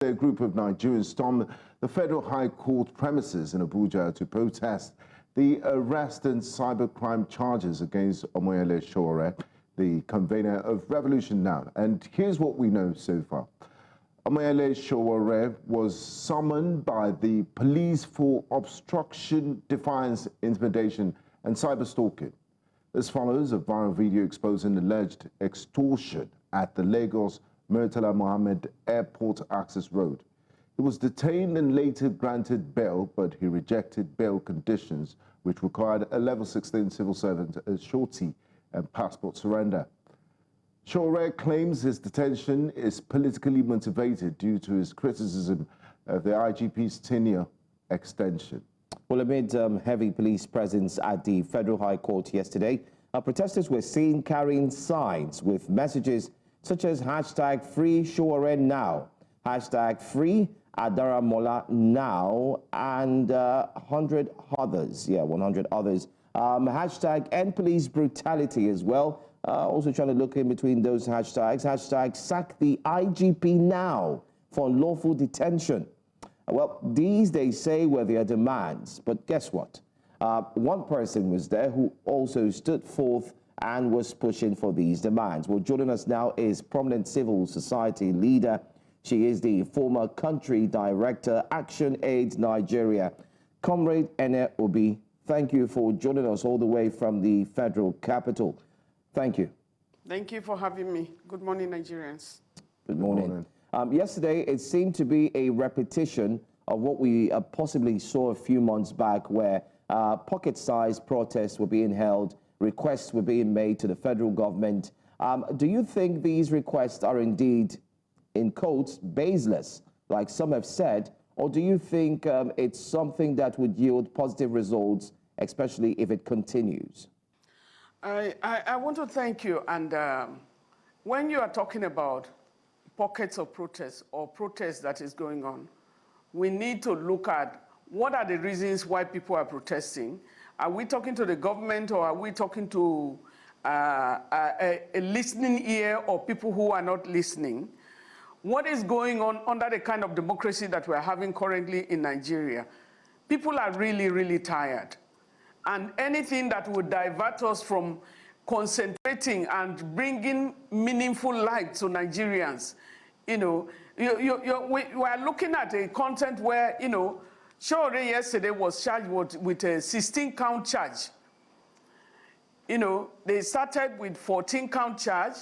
A group of Nigerians stormed the Federal High Court premises in Abuja to protest the arrest and cybercrime charges against Omoyele Sowore, the convener of Revolution Now. And here's what we know so far. Omoyele Sowore was summoned by the police for obstruction, defiance, intimidation, and cyberstalking. This follows a viral video exposing alleged extortion at the Lagos Murtala Mohammed Airport Access Road. He was detained and later granted bail, but he rejected bail conditions, which required a level 16 civil servant, a surety, and passport surrender. Sowore claims his detention is politically motivated due to his criticism of the IGP's tenure extension. Well, amid heavy police presence at the Federal High Court yesterday, protesters were seen carrying signs with messages such as hashtag Free Sowore Now, hashtag Free Adaramola Now, and 100 others. Yeah, 100 others. Hashtag End Police Brutality as well. Also trying to look in between those hashtags. Hashtag Sack the IGP Now for unlawful detention. Well, these, they say, were their demands. But guess what? One person was there who also stood forth and was pushing for these demands. Well, joining us now is prominent civil society leader. She is the former country director, Action Aid Nigeria, Comrade Ene Obi. Thank you for joining us all the way from the federal capital. Thank you. Thank you for having me. Good morning, Nigerians. Good morning. Yesterday, it seemed to be a repetition of what we possibly saw a few months back, where pocket-sized protests were being held, requests were being made to the federal government. Do you think these requests are indeed, in quotes, baseless, like some have said, or do you think it's something that would yield positive results, especially if it continues? I want to thank you. And when you are talking about pockets of protest or protest that is going on, we need to look at what are the reasons why people are protesting. Are we talking to the government, or are we talking to a listening ear, or people who are not listening? What is going on under the kind of democracy that we're having currently in Nigeria? People are really, really tired. And anything that would divert us from concentrating and bringing meaningful life to Nigerians, we are looking at a content where, Sowore yesterday was charged with a 16-count charge. They started with 14-count charge.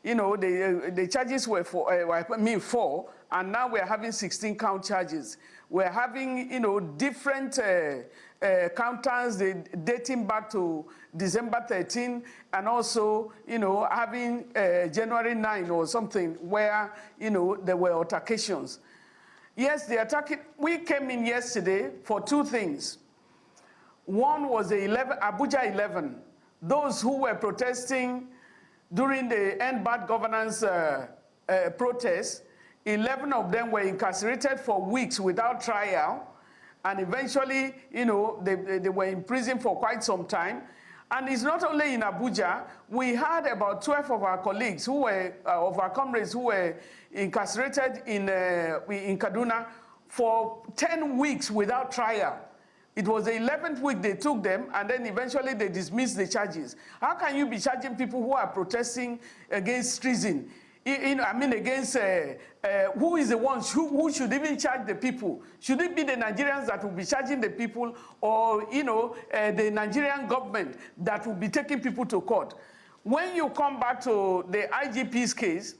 The charges were four, and now we're having 16-count charges. We're having, different counters dating back to December 13, and also, having January 9 or something where, there were altercations. Yes, we came in yesterday for two things. One was the Abuja 11, those who were protesting during the End Bad Governance protests. 11 of them were incarcerated for weeks without trial, and eventually, they were in prison for quite some time. And it's not only in Abuja. We had about 12 of our colleagues who were, of our comrades who were incarcerated in Kaduna for 10 weeks without trial. It was the 11th week they took them, and then eventually they dismissed the charges. How can you be charging people who are protesting against treason? Against who is the one who should even charge the people? Should it be the Nigerians that will be charging the people, or the Nigerian government that will be taking people to court? When you come back to the IGP's case,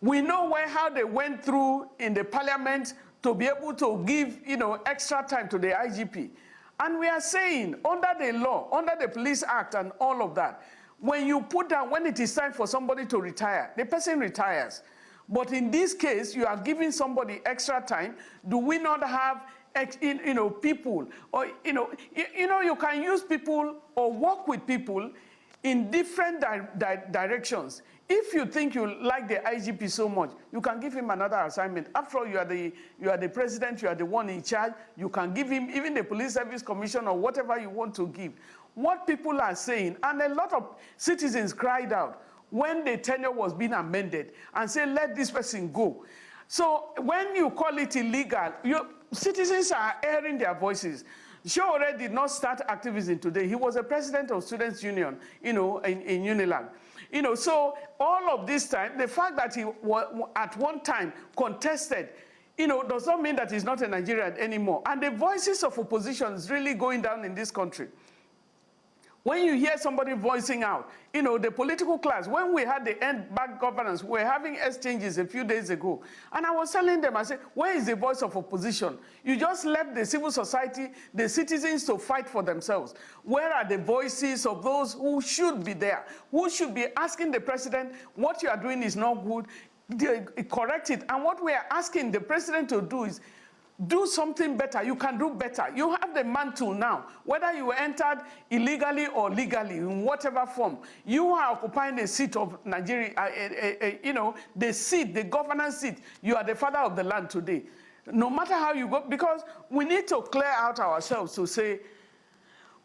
we know how they went through in the parliament to be able to give extra time to the IGP. And we are saying, under the law, under the Police Act and all of that, when you put down, when it is time for somebody to retire, the person retires. But in this case, you are giving somebody extra time. Do we not have, people, or, you can use people or work with people in different directions. If you think you like the IGP so much, you can give him another assignment. After all, you are the president, you are the one in charge. You can give him even the police service commission or whatever you want to give. What people are saying, and a lot of citizens cried out when the tenure was being amended and said, let this person go. So when you call it illegal, citizens are airing their voices. Sowore did not start activism today. He was a president of Students' Union, in Unilag. So all of this time, the fact that he at one time contested, does not mean that he's not a Nigerian anymore. And the voices of opposition is really going down in this country. When you hear somebody voicing out, the political class, when we had the end back governance, we were having exchanges a few days ago. And I was telling them, I said, where is the voice of opposition? You just left the civil society, the citizens to fight for themselves. Where are the voices of those who should be there, who should be asking the president, what you are doing is not good, correct it. And what we are asking the president to do is, do something better. You can do better. You have the mantle now. Whether you entered illegally or legally, in whatever form, you are occupying the seat of Nigeria, the seat, the governance seat. You are the father of the land today. No matter how you go, because we need to clear out ourselves to say,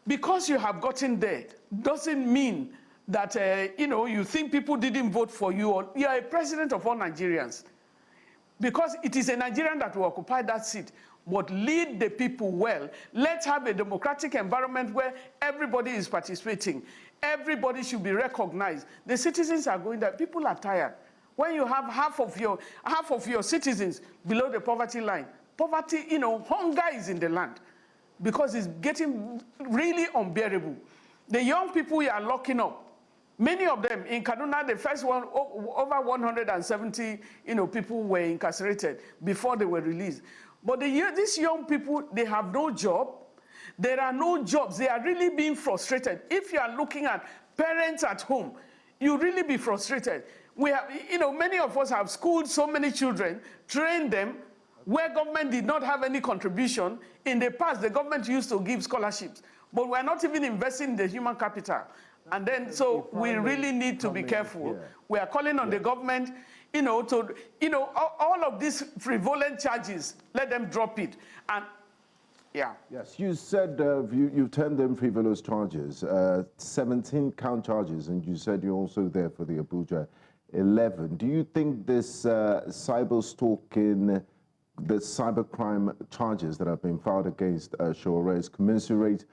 because you have gotten there, doesn't mean that, you think people didn't vote for you, or you are a president of all Nigerians. Because it is a Nigerian that will occupy that seat, but lead the people well. Let's have a democratic environment where everybody is participating. Everybody should be recognized. The citizens are going there. People are tired. When you have half of your citizens below the poverty line, poverty, hunger is in the land because it's getting really unbearable. The young people you are locking up, many of them in Kaduna, the first one, over 170 people were incarcerated before they were released. But these young people, they have no job. There are no jobs. They are really being frustrated. If you are looking at parents at home, you really be frustrated. We have, many of us have schooled so many children, trained them, where government did not have any contribution. In the past, the government used to give scholarships, but we're not even investing in the human capital. And then, so we really need to be careful. We are calling on the government, all of these frivolous charges, let them drop it. And Yes, you said you turned them frivolous charges, 17 count charges, and you said you're also there for the Abuja 11. Do you think this cyber stalking, the cybercrime charges that have been filed against Sowore is commensurate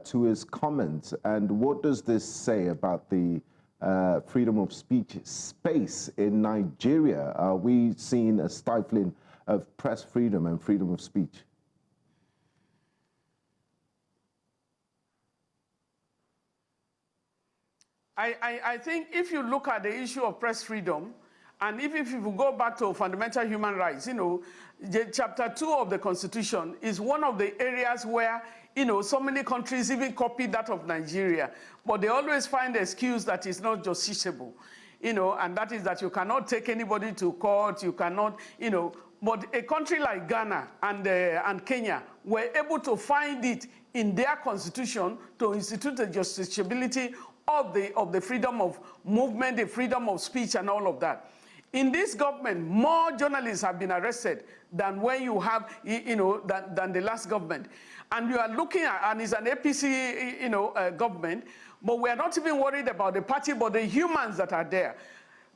to his comments? And what does this say about the freedom of speech space in Nigeria? Are we seeing a stifling of press freedom and freedom of speech? I think if you look at the issue of press freedom, and if you go back to fundamental human rights, Chapter 2 of the Constitution is one of the areas where, so many countries even copy that of Nigeria, but they always find the excuse that is not justiciable, and that is that you cannot take anybody to court, you cannot, but a country like Ghana and Kenya were able to find it in their constitution to institute the justiciability of the freedom of movement, the freedom of speech, and all of that. In this government, more journalists have been arrested than when you have, than the last government. And you are looking at, and it's an APC, government, but we are not even worried about the party, but the humans that are there.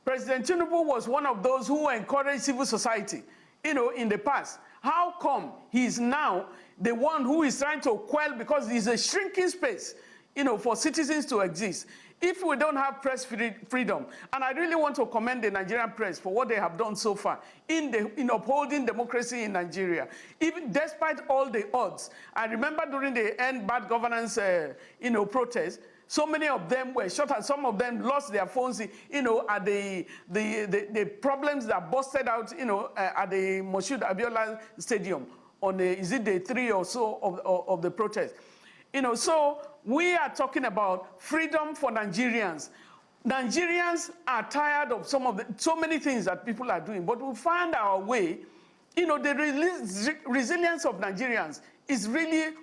President Tinubu was one of those who encouraged civil society, in the past. How come he's now the one who is trying to quell, because there's a shrinking space, for citizens to exist? If we don't have press freedom, and I really want to commend the Nigerian press for what they have done so far in upholding democracy in Nigeria, even despite all the odds. I remember during the end bad governance, protests, so many of them were shot, and some of them lost their phones, at the problems that busted out, at the Moshood Abiola Stadium on is it day 3 or so of the protest. So we are talking about freedom for Nigerians. Nigerians are tired of so many things that people are doing, but we find our way. The resilience of Nigerians is really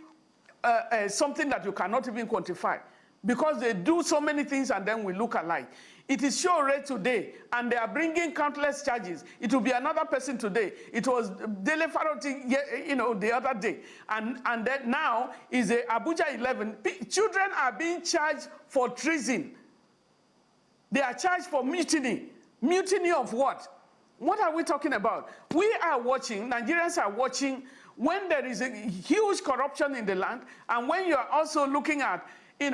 something that you cannot even quantify, because they do so many things and then we look alike. It is Sowore today, and they are bringing countless charges. It will be another person today. It was Dele Faroti, the other day. And then now is a Abuja 11. Children are being charged for treason. They are charged for mutiny. Mutiny of what? What are we talking about? We are watching, Nigerians are watching when there is a huge corruption in the land, and when you are also looking at, a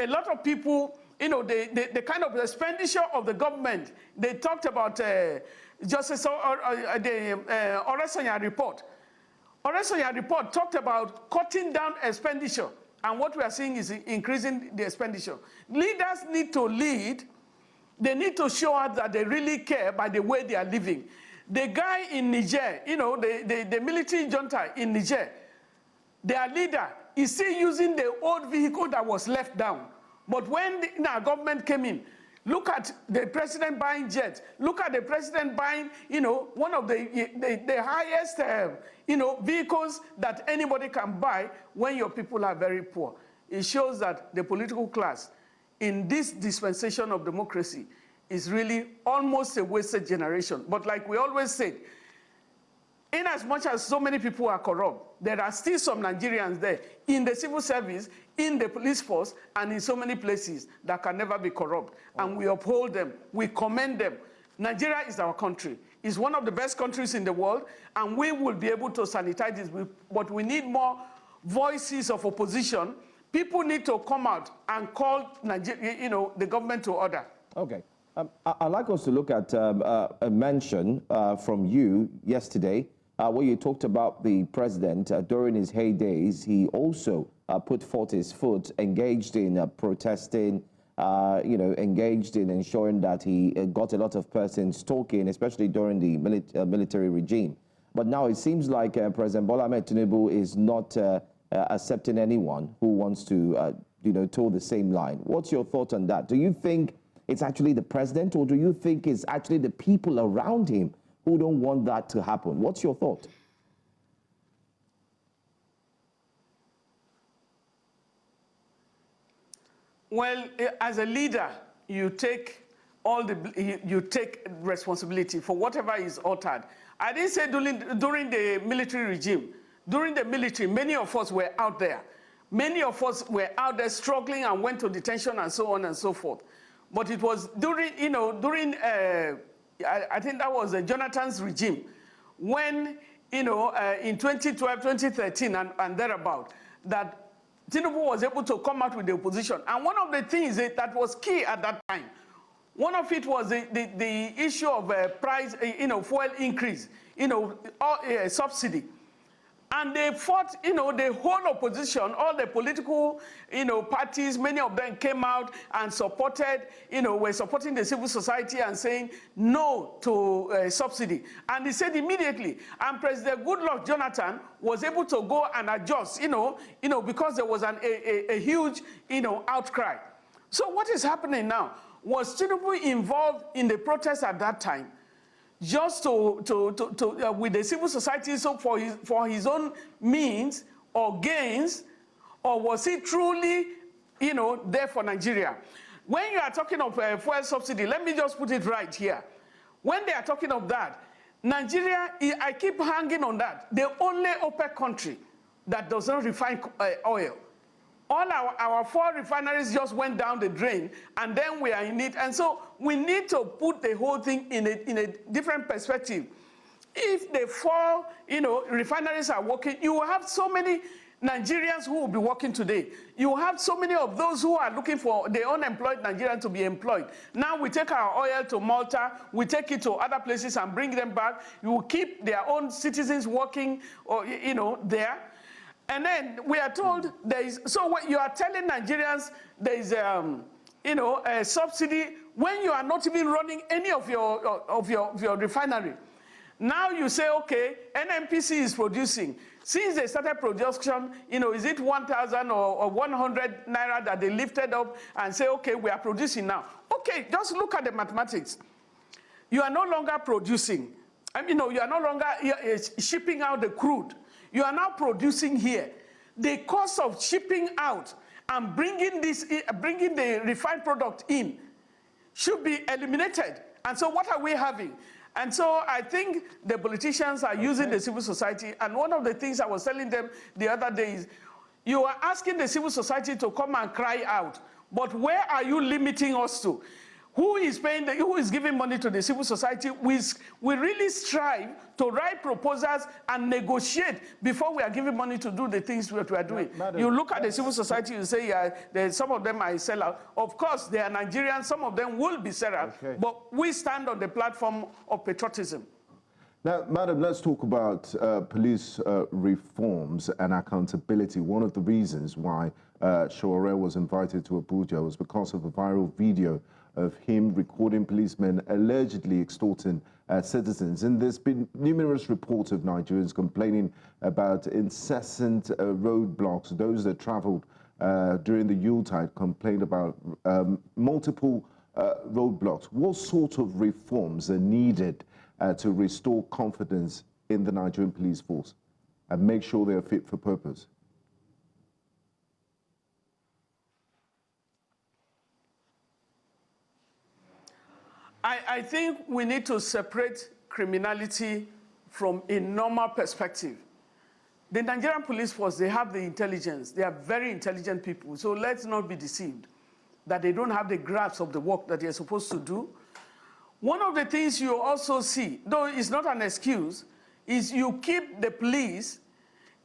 lot of people, the kind of expenditure of the government. They talked about Justice Oresanya report. Oresanya report talked about cutting down expenditure, and what we are seeing is increasing the expenditure. Leaders need to lead. They need to show us that they really care by the way they are living. The guy in Niger, the military junta in Niger, their leader is still using the old vehicle that was left down. But when our government came in, look at the president buying jets. Look at the president buying, one of the highest, vehicles that anybody can buy when your people are very poor. It shows that the political class in this dispensation of democracy is really almost a wasted generation. But like we always said, in as much as so many people are corrupt, there are still some Nigerians there in the civil service, in the police force, and in so many places that can never be corrupt. And we uphold them, we commend them. Nigeria is our country. It's one of the best countries in the world, and we will be able to sanitize this. But we need more voices of opposition. People need to come out and call Nigeria, the government to order. Okay. I'd like us to look at a mention from you yesterday where you talked about the president during his heydays. He also put forth his foot, engaged in protesting, engaged in ensuring that he got a lot of persons talking, especially during the military regime. But now it seems like President Bola Ahmed Tinubu is not accepting anyone who wants to, toe the same line. What's your thought on that? Do you think it's actually the president, or do you think it's actually the people around him who don't want that to happen? What's your thought? Well, as a leader, you take responsibility for whatever is uttered. I didn't say during the military regime. During the military, many of us were out there. Many of us were out there struggling and went to detention and so on and so forth. But it was during, I think that was Jonathan's regime, when, in 2012, 2013 and thereabout, that Tinubu was able to come out with the opposition. And one of the things that was key at that time, one of it was the issue of price, fuel increase, subsidy. And they fought, the whole opposition, all the political, parties, many of them came out and supported, were supporting the civil society and saying no to subsidy. And he said immediately, and President Goodluck Jonathan was able to go and adjust, because there was a huge, outcry. So what is happening now? Was Tinubu involved in the protests at that time? Just with the civil society, so for his own means or gains, or was he truly, there for Nigeria? When you are talking of fuel subsidy, let me just put it right here. When they are talking of that, Nigeria, I keep hanging on that. The only OPEC country that does not refine oil. All our 4 refineries just went down the drain, and then we are in it. And so we need to put the whole thing in a different perspective. If the 4, refineries are working, you will have so many Nigerians who will be working today. You will have so many of those who are looking for the unemployed Nigerians to be employed. Now we take our oil to Malta, we take it to other places and bring them back. You will keep their own citizens working, or, there. And then we are told so what you are telling Nigerians there is a subsidy when you are not even running any of your refinery. Now you say, okay, NNPC is producing. Since they started production, is it 1,000 or 100 naira that they lifted up and say, okay, we are producing now. Okay, just look at the mathematics. You are no longer producing. You are no longer shipping out the crude. You are now producing here. The cost of shipping out and bringing the refined product in should be eliminated. And so what are we having? And so I think the politicians are using the civil society. And one of the things I was telling them the other day is, you are asking the civil society to come and cry out, but where are you limiting us to? Who is paying, who is giving money to the civil society? We really strive to write proposals and negotiate before we are giving money to do the things that we are doing. Madam, you look at the civil society, you say, yeah, some of them are sellout. Of course, they are Nigerians, some of them will be sellout, but we stand on the platform of patriotism. Now, Madam, let's talk about police reforms and accountability. One of the reasons why Sowore was invited to Abuja was because of a viral video of him recording policemen allegedly extorting citizens. And there's been numerous reports of Nigerians complaining about incessant roadblocks. Those that traveled during the Yuletide complained about multiple roadblocks. What sort of reforms are needed to restore confidence in the Nigerian police force and make sure they are fit for purpose? I think we need to separate criminality from a normal perspective. The Nigerian police force, they have the intelligence. They are very intelligent people. So let's not be deceived that they don't have the grasp of the work that they're supposed to do. One of the things you also see, though it's not an excuse, is you keep the police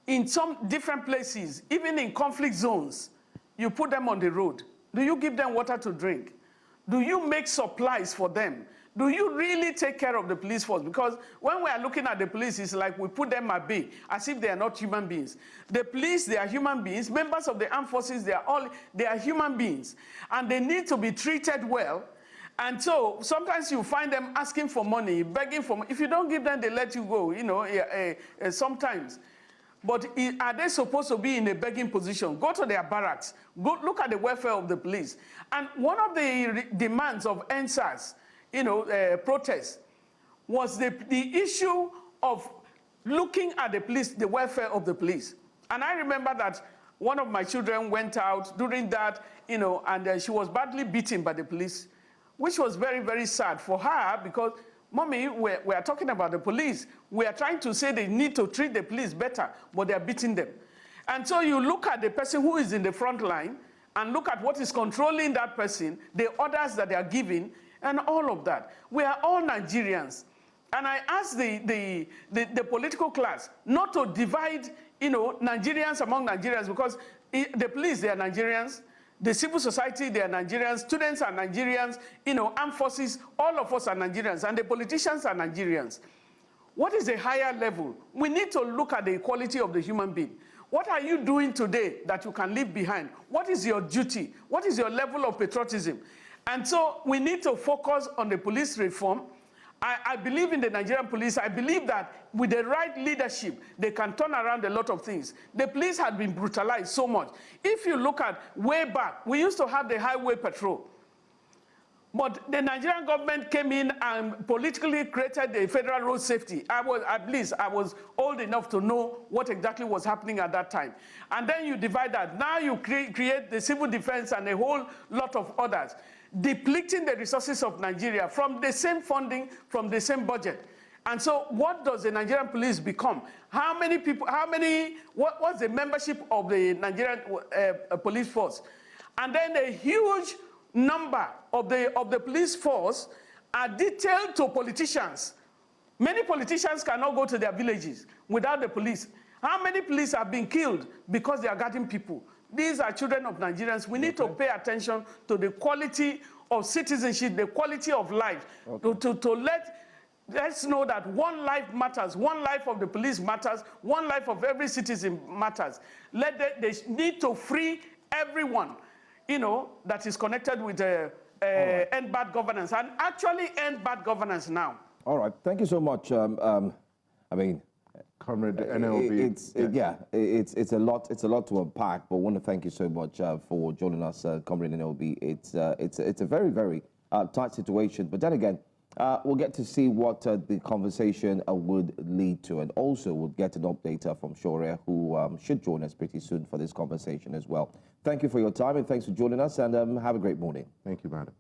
in some different places, even in conflict zones. You put them on the road. Do you give them water to drink? Do you make supplies for them? Do you really take care of the police force? Because when we are looking at the police, it's like we put them at bay, as if they are not human beings. The police, they are human beings. Members of the armed forces, they are human beings. And they need to be treated well. And so sometimes you find them asking for money, begging for money. If you don't give them, they let you go, you know, sometimes. But are they supposed to be in a begging position? Go to their barracks. Go look at the welfare of the police. And one of the demands of NSAS, protests, was the issue of looking at the police, the welfare of the police. And I remember that one of my children went out during that, and she was badly beaten by the police, which was very, very sad for her because, Mommy, we are talking about the police. We are trying to say they need to treat the police better, but they are beating them. And so you look at the person who is in the front line and look at what is controlling that person, the orders that they are giving, and all of that. We are all Nigerians. And I ask the political class not to divide, Nigerians among Nigerians, because the police, they are Nigerians. The civil society, they are Nigerians. Students are Nigerians. Armed forces, all of us are Nigerians. And the politicians are Nigerians. What is a higher level? We need to look at the equality of the human being. What are you doing today that you can leave behind? What is your duty? What is your level of patriotism? And so we need to focus on the police reform. I believe in the Nigerian police. I believe that with the right leadership, they can turn around a lot of things. The police had been brutalized so much. If you look at way back, we used to have the highway patrol. But the Nigerian government came in and politically created the federal road safety. I was old enough to know what exactly was happening at that time. And then you divide that. Now you create the civil defense and a whole lot of others, depleting the resources of Nigeria from the same funding, from the same budget. And so what does the Nigerian police become? How many people, what's the membership of the Nigerian police force? And then a huge number of the police force are detailed to politicians. Many politicians cannot go to their villages without the police. How many police have been killed because they are guarding people? These are children of Nigerians. We need to pay attention to the quality of citizenship, the quality of life, to let's know that one life matters, one life of the police matters, one life of every citizen matters. They need to free everyone, that is connected with end bad governance, and actually end bad governance now. All right, thank you so much. Comrade Ene Obi. It's a lot to unpack, but I want to thank you so much for joining us, Comrade Ene Obi. It's a very, very tight situation, but then again, we'll get to see what the conversation would lead to, and also we'll get an update from Sowore, who should join us pretty soon for this conversation as well. Thank you for your time, and thanks for joining us, and have a great morning. Thank you, madam.